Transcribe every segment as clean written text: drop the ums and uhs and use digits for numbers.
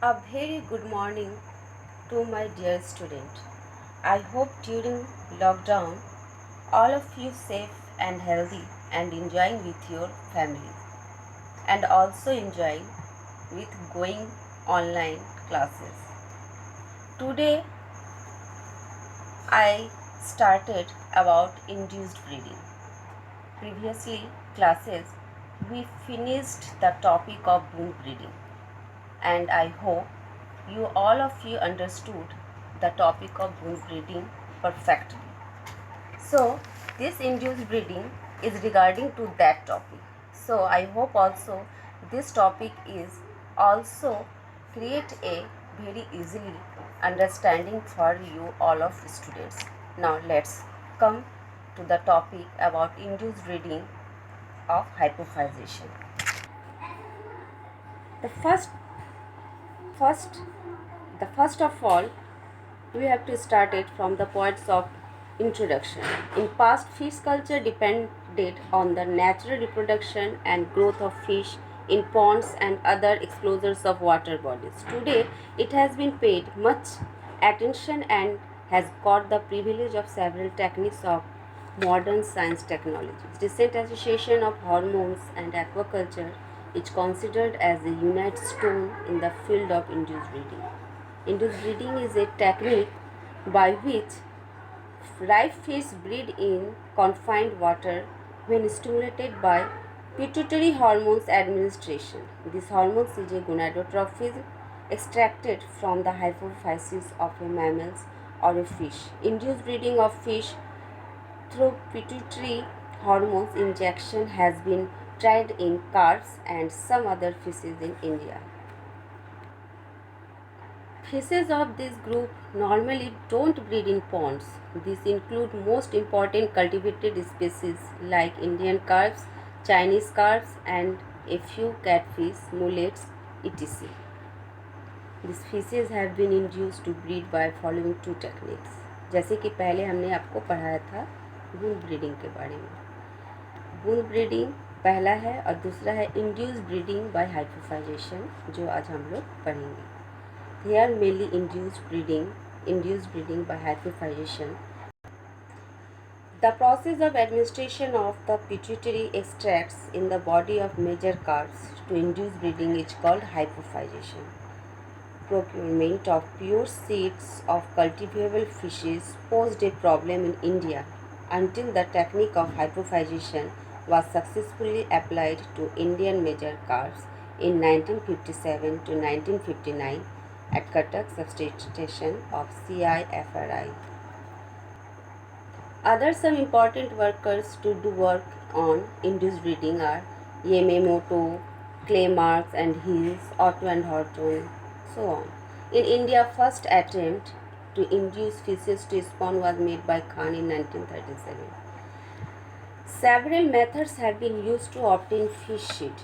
A very good morning to my dear student. I hope during lockdown all of you safe and healthy and enjoying with your family and also enjoying with going online classes. Today I started about induced breeding. Previously classes we finished the topic of wound breeding and I hope you all of you understood the topic of wound breeding perfectly. So this induced breeding is regarding to that topic. So I hope also this topic is also create a very easily understanding for you all of students. Now let's come to the topic about induced breeding of hypophysation. The first the first of all we have to start it from the points of introduction. In past, fish culture depended on the natural reproduction and growth of fish in ponds and other enclosures of water bodies. Today, it has been paid much attention and has got the privilege of several techniques of modern science technologies. Recent association of hormones and aquaculture is considered as a unite stone in the field of induced breeding. Induced breeding is a technique by which live fish breed in confined water when stimulated by pituitary hormones administration. This hormone is a gonadotrophin extracted from the hypophysis of a mammal or a fish. Induced breeding of fish through pituitary hormones injection has been tried in carps and some other fishes in India. Fishes of this group normally don't breed in ponds. These include most important cultivated species like Indian carps, Chinese carps and a few catfish, mullets, etc. These fishes have been induced to breed by following two techniques. जैसे कि पहले हमने आपको पढ़ाया था wound breeding के बारे में. वूंड ब्रीडिंग पहला है और दूसरा है इंड्यूस ब्रीडिंग बाय हाइपोफाइजेशन जो आज हम लोग पढ़ेंगे. Here mainly induced breeding by hypophysation. The process of administration of the pituitary extracts in the body of major carps to induce breeding is called hypophysation. Procurement of pure seeds of cultivable fishes posed a problem in India until the technique of hypophysation was successfully applied to Indian major carps in 1957 to 1959 at Cuttack substation of CIFRI. Other some important workers to do work on induced breeding are Yamamoto, Clay Marks and Hills, Otto and Horton, so on. In India, first attempt to induce fishes to spawn was made by Khan in 1937. Several methods have been used to obtain fish seed.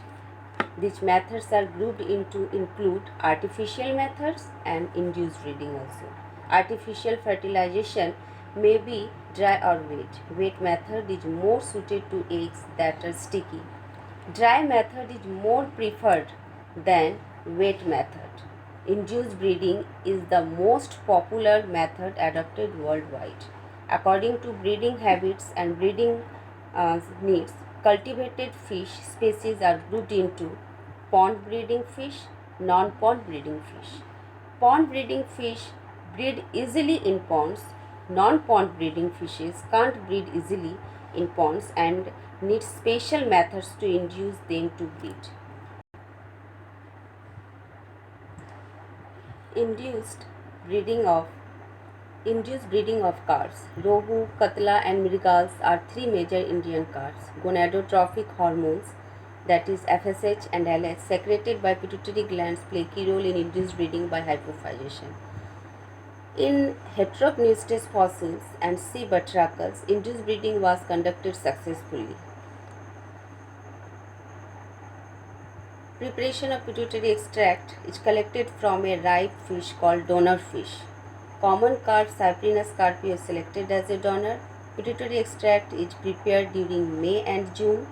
These methods are grouped into include artificial methods and induced breeding also. Artificial fertilization may be dry or wet. Wet method is more suited to eggs that are sticky. Dry method is more preferred than wet method. Induced breeding is the most popular method adopted worldwide. According to breeding habits and breeding needs, cultivated fish species are grouped into pond breeding fish, non-pond breeding fish. Pond breeding fish breed easily in ponds. Non-pond breeding fishes can't breed easily in ponds and need special methods to induce them to breed. Induced breeding of carps. Rohu, Katla and Mrigas are three major Indian carps. Gonadotrophic hormones, that is FSH and LH, secreted by pituitary glands play key role in induced breeding by hypophysation. In Heterocneustes fossils and sea batracles, induced breeding was conducted successfully. Preparation of pituitary extract is collected from a ripe fish called donor fish. Common carp Cyprinus carpi is selected as a donor. Pituitary extract is prepared during May and June.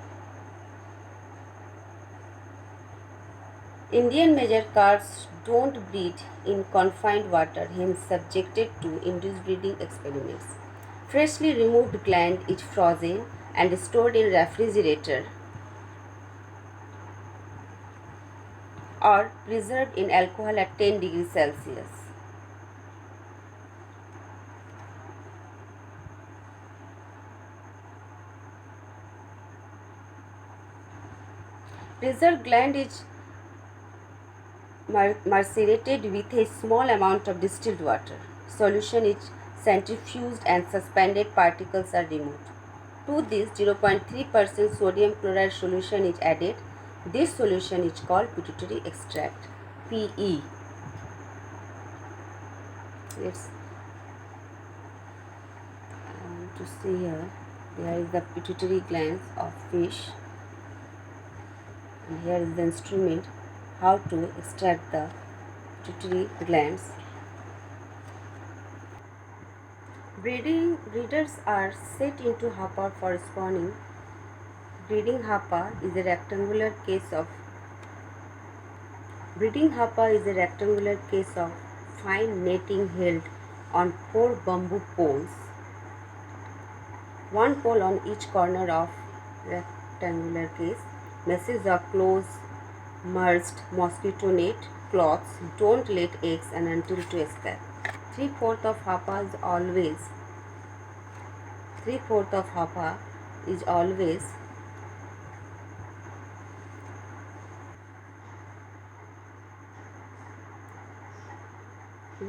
Indian major carps don't breed in confined water, hence subjected to induced breeding experiments. Freshly removed gland is frozen and stored in refrigerator or preserved in alcohol at 10 degrees Celsius. Preserved gland is macerated with a small amount of distilled water. Solution is centrifuged and suspended particles are removed. To this 0.3% sodium chloride solution is added. This solution is called pituitary extract, PE. Let's to see here. There is the pituitary glands of fish, and here is the instrument how to extract the pituitary glands. Breeders are set into hopper for spawning. Breeding hopper is a rectangular case of fine netting held on 4 bamboo poles, one pole on each corner of rectangular case. Meshes of close merged mosquito net cloths don't let eggs and until to escape. Three-fourths of hopper is always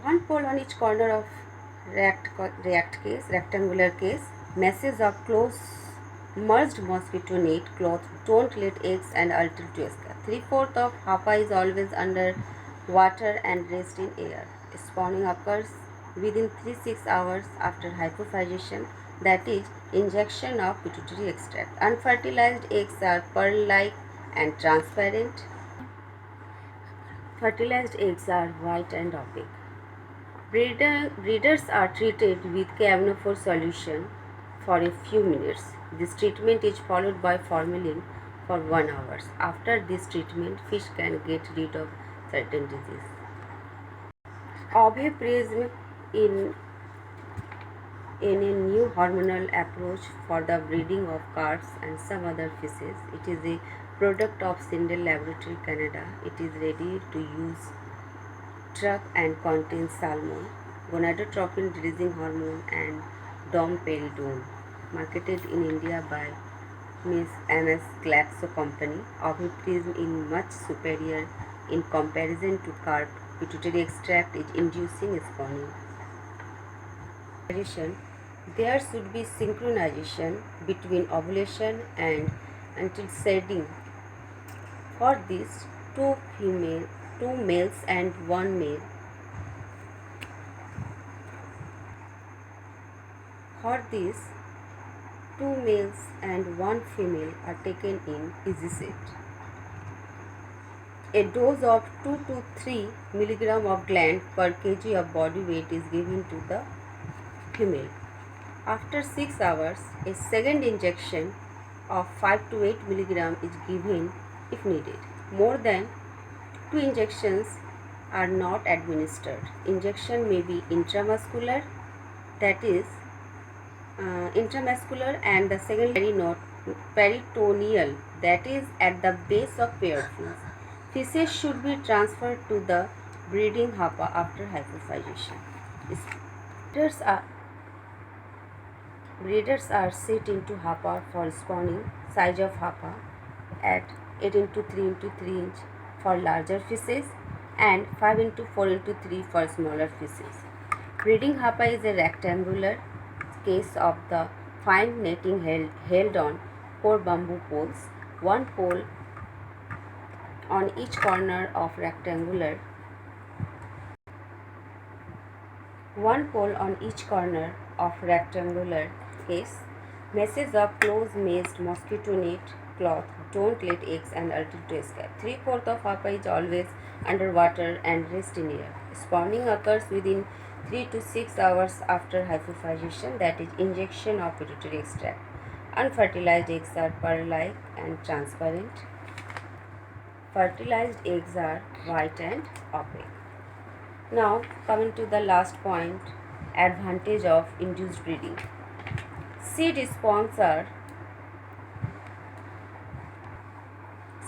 one pole on each corner of rectangular case. Meshes of close merged mosquito net cloth don't let eggs and until to escape. Three-fourths of hopper is always under water and rest in air. Spawning occurs within 3-6 hours after hypophysis, that is, injection of pituitary extract. Unfertilized eggs are pearl-like and transparent. Fertilized eggs are white and opaque. Breeders are treated with KMNO4 solution for a few minutes. This treatment is followed by formalin for 1 hour. After this treatment, fish can get rid of certain disease. Oviparism in a new hormonal approach for the breeding of carps and some other fishes. It is a product of Sindel Laboratory, Canada. It is ready to use drug and contains salmon, gonadotropin releasing hormone and domperidone. Marketed in India by MS Glaxo Company. Oviparism is much superior in comparison to carp. Pituitary extract is inducing spawning. There should be synchronization between ovulation and until shedding. For this, two males and one male. For this, 2 males and 1 female are taken in easy set. A dose of 2 to 3 mg of gland per kg of body weight is given to the female. After 6 hours, a second injection of 5 to 8 mg is given if needed. More than 2 injections are not administered. Injection may be intramuscular, that is intramuscular, and the second peritoneal, that is at the base of paired fins. Fishes should be transferred to the breeding hopper after hypophysis. Breeders are set into hopper for spawning. Size of hopper at 8 into 3 into 3 inch for larger fishes and 5 into 4 into 3 for smaller fishes. Breeding hopper is a rectangular case of the fine netting held on 4 bamboo poles, one pole on each corner of rectangular case. Meshes of close meshed mosquito net cloth don't let eggs and until to escape. Three-fourths of hopper is always under water and rest in air. Spawning occurs within 3 to 6 hours after hypophysis, that is, injection of pituitary extract. Unfertilized eggs are pearl-like and transparent. Fertilized eggs are white and opaque. Now, coming to the last point, advantage of induced breeding. Seed spawns are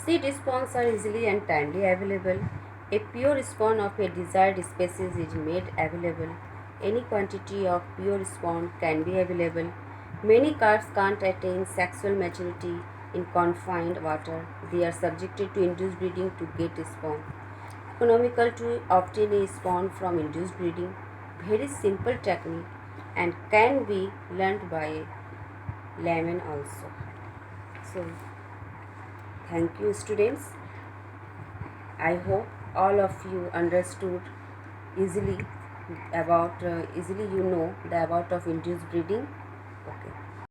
easily and timely available. A pure spawn of a desired species is made available. Any quantity of pure spawn can be available. Many calves can't attain sexual maturity in confined water. They are subjected to induced breeding to get spawn. Economical to obtain a spawn from induced breeding. Very simple technique and can be learned by a layman also. So, thank you, students. I hope all of you understood easily easily you know the about of induced breeding. Okay.